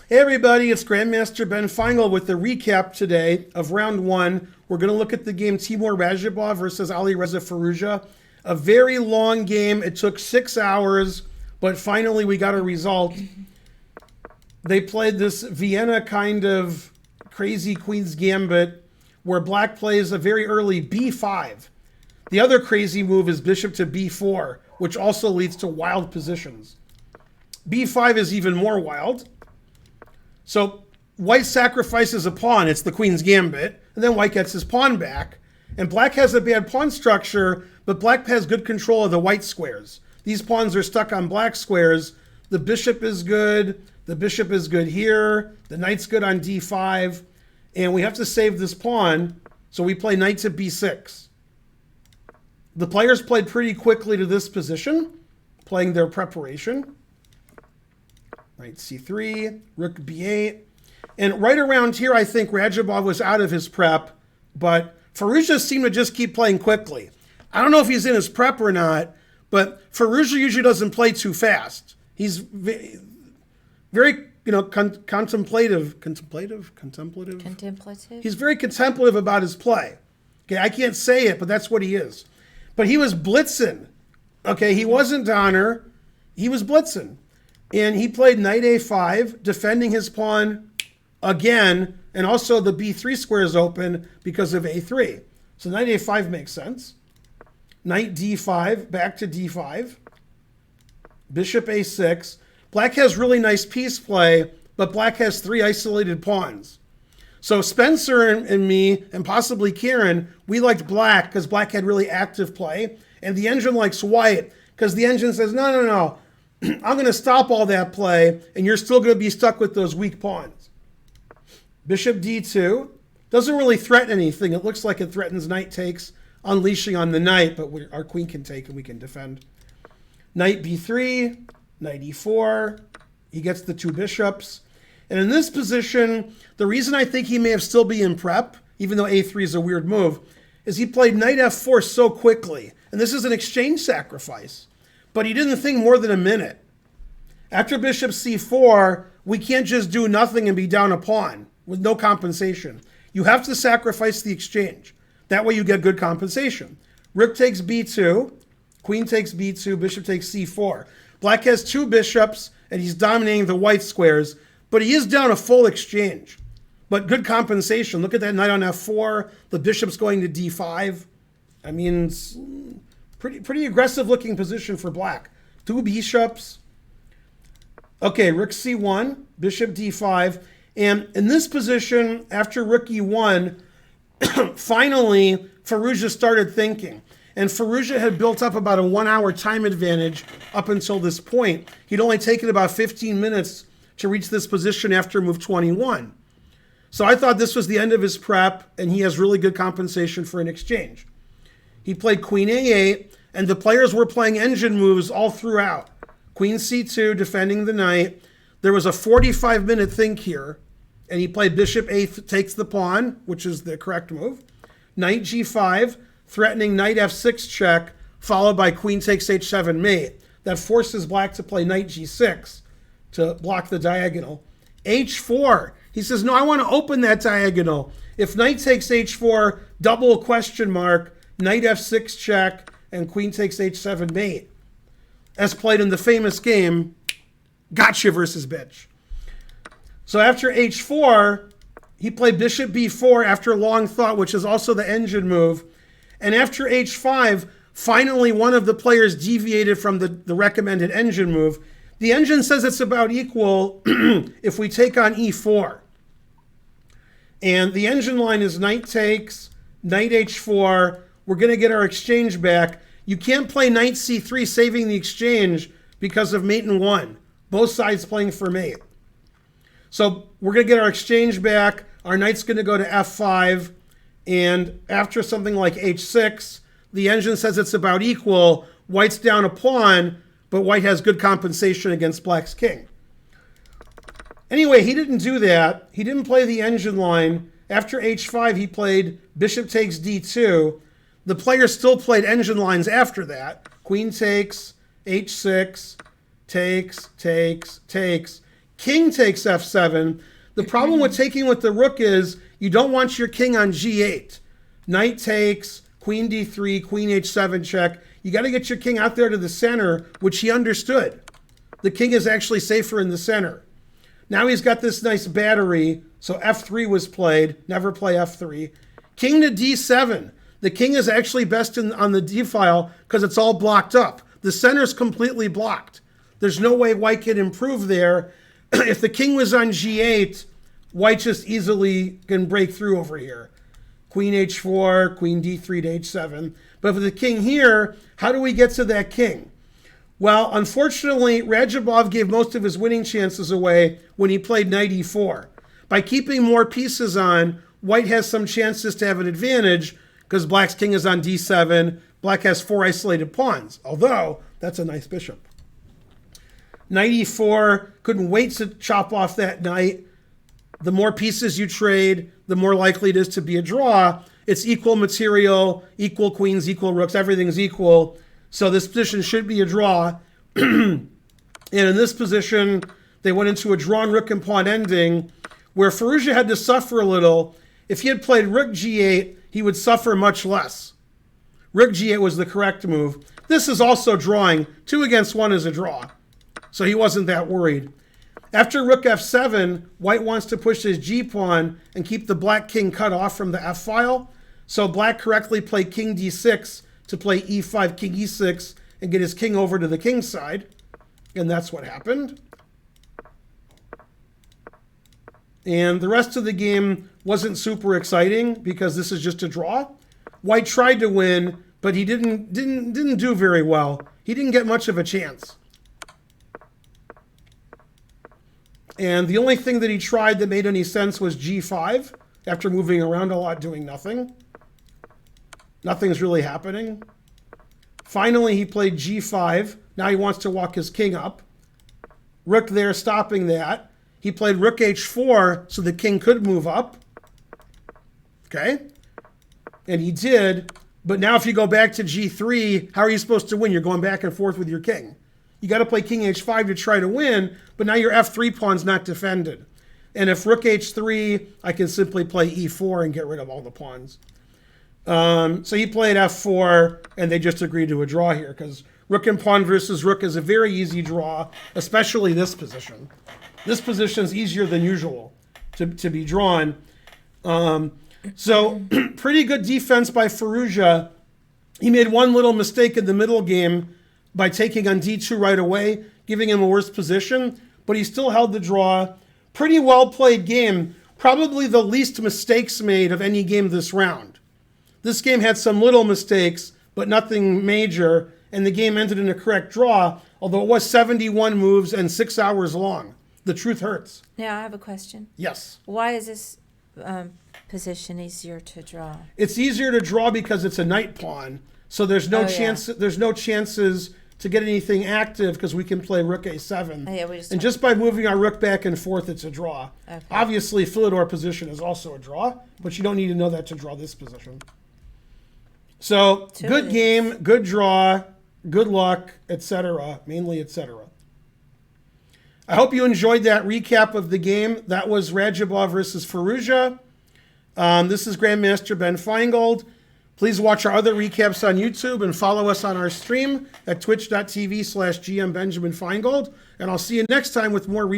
Hey everybody, it's Grandmaster Ben Feingold with the recap today of round one. We're going to look at the game Teimour Radjabov versus Alireza Firouzja. A very long game. It took 6 hours, but finally we got a result. They played this Vienna kind of crazy Queen's Gambit where black plays a very early b5. The other crazy move is bishop to b4, which also leads to wild positions. b5 is even more wild. So white sacrifices a pawn. It's the Queen's Gambit. And then white gets his pawn back. And black has a bad pawn structure, but black has good control of the white squares. These pawns are stuck on black squares. The bishop is good. The bishop is good here. The knight's good on d5. And we have to save this pawn. So we play knight to b6. The players played pretty quickly to this position, playing their preparation. Knight c3, rook b8. And right around here, I think Radjabov was out of his prep, but Firouzja seemed to just keep playing quickly. I don't know if he's in his prep or not, but Firouzja usually doesn't play too fast. He's very, contemplative. He's very contemplative about his play. Okay, I can't say it, but that's what he is. But he was blitzing. Okay, he wasn't Donner. He was blitzing. And he played knight a5, defending his pawn again, and also the b3 square is open because of a3. So knight a5 makes sense. Knight d5, back to d5. Bishop a6. Black has really nice piece play, but black has 3 isolated pawns. So Spencer and me, and possibly Kieran, we liked black because black had really active play. And the engine likes white because the engine says, no. I'm going to stop all that play, and you're still going to be stuck with those weak pawns. Bishop d2 doesn't really threaten anything. It looks like it threatens knight takes, unleashing on the knight, but our queen can take and we can defend. Knight b3, knight e4. He gets the 2 bishops. And in this position, the reason I think he may have still be in prep, even though a3 is a weird move, is he played knight f4 so quickly. And this is an exchange sacrifice. But he didn't think more than a minute. After bishop c4, we can't just do nothing and be down a pawn with no compensation. You have to sacrifice the exchange. That way you get good compensation. Rook takes b2, queen takes b2, bishop takes c4. Black has 2 bishops, and he's dominating the white squares, but he is down a full exchange. But good compensation. Look at that knight on f4. The bishop's going to d5. I mean, it's pretty aggressive looking position for black. 2 bishops. Okay, rook c1, bishop d5. And in this position, after rook e1, finally, Firouzja started thinking. And Firouzja had built up about a 1-hour time advantage up until this point. He'd only taken about 15 minutes to reach this position after move 21. So I thought this was the end of his prep, and he has really good compensation for an exchange. He played queen a8, and the players were playing engine moves all throughout. Queen c2, defending the knight. There was a 45-minute think here, and he played bishop a8 takes the pawn, which is the correct move. Knight g5, threatening knight f6 check, followed by queen takes h7 mate. That forces black to play knight g6 to block the diagonal. h4, he says, no, I want to open that diagonal. If knight takes h4, double question mark, knight f6 check, and queen takes h7 mate. As played in the famous game, Gotcha versus Bitch. So after h4, he played bishop b4 after long thought, which is also the engine move. And after h5, finally one of the players deviated from the recommended engine move. The engine says it's about equal if we take on e4. And the engine line is knight takes, knight h4. We're going to get our exchange back. You can't play knight c3 saving the exchange because of mate and 1. Both sides playing for mate. So we're going to get our exchange back. Our knight's going to go to f5. And after something like h6, the engine says it's about equal. White's down a pawn, but white has good compensation against black's king. Anyway, he didn't do that. He didn't play the engine line. After h5, he played bishop takes d2. The players still played engine lines after that. Queen takes, h6, takes, takes, takes. King takes f7. The problem with taking with the rook is you don't want your king on g8. Knight takes, queen d3, queen h7 check. You got to get your king out there to the center, which he understood. The king is actually safer in the center. Now he's got this nice battery, so f3 was played. Never play f3. King to d7. The king is actually best on the d file because it's all blocked up. The center's completely blocked. There's no way white can improve there. If the king was on g8, white just easily can break through over here. Queen h4, queen d3 to h7. But with the king here, how do we get to that king? Well, unfortunately, Radjabov gave most of his winning chances away when he played knight e4. By keeping more pieces on, white has some chances to have an advantage because black's king is on d7. Black has 4 isolated pawns, although that's a nice bishop. Knight e4, couldn't wait to chop off that knight. The more pieces you trade, the more likely it is to be a draw. It's equal material, equal queens, equal rooks, everything's equal. So this position should be a draw. And in this position, they went into a drawn rook and pawn ending where Firouzja had to suffer a little. If he had played rook g8, he would suffer much less. Rook g8 was the correct move. This is also drawing. 2 against 1 is a draw. So he wasn't that worried. After rook f7, white wants to push his g-pawn and keep the black king cut off from the f-file. So black correctly played king d6 to play e5, king e6, and get his king over to the king side. And that's what happened. And the rest of the game wasn't super exciting because this is just a draw. White tried to win, but he didn't do very well. He didn't get much of a chance. And the only thing that he tried that made any sense was g5 after moving around a lot, doing nothing. Nothing's really happening. Finally, he played g5. Now he wants to walk his king up. Rook there, stopping that. He played rook h4 so the king could move up. Okay? And he did. But now if you go back to g3, how are you supposed to win? You're going back and forth with your king. You got to play king h5 to try to win, but now your f3 pawn's not defended. And if rook h3, I can simply play e4 and get rid of all the pawns. So he played f4, and they just agreed to a draw here, because rook and pawn versus rook is a very easy draw, especially this position. This position is easier than usual to be drawn. So pretty good defense by Firouzja. He made one little mistake in the middle game by taking on d2 right away, giving him a worse position, but he still held the draw. Pretty well played game. Probably the least mistakes made of any game this round. This game had some little mistakes, but nothing major, and the game ended in a correct draw, although it was 71 moves and 6 hours long. The truth hurts. Now I have a question. Yes. Why is this position easier to draw? It's easier to draw because it's a knight pawn, so there's no chance. Yeah. There's no chances to get anything active because we can play rook a7. Oh, yeah, and just by moving our rook back and forth, it's a draw. Okay. Obviously, Philidor position is also a draw, but you don't need to know that to draw this position. So, good game, good draw, good luck, etc., mainly etc. I hope you enjoyed that recap of the game. That was Radjabov versus Firouzja. This is Grandmaster Ben Feingold. Please watch our other recaps on YouTube and follow us on our stream at twitch.tv/GM Benjamin Feingold. And I'll see you next time with more recaps.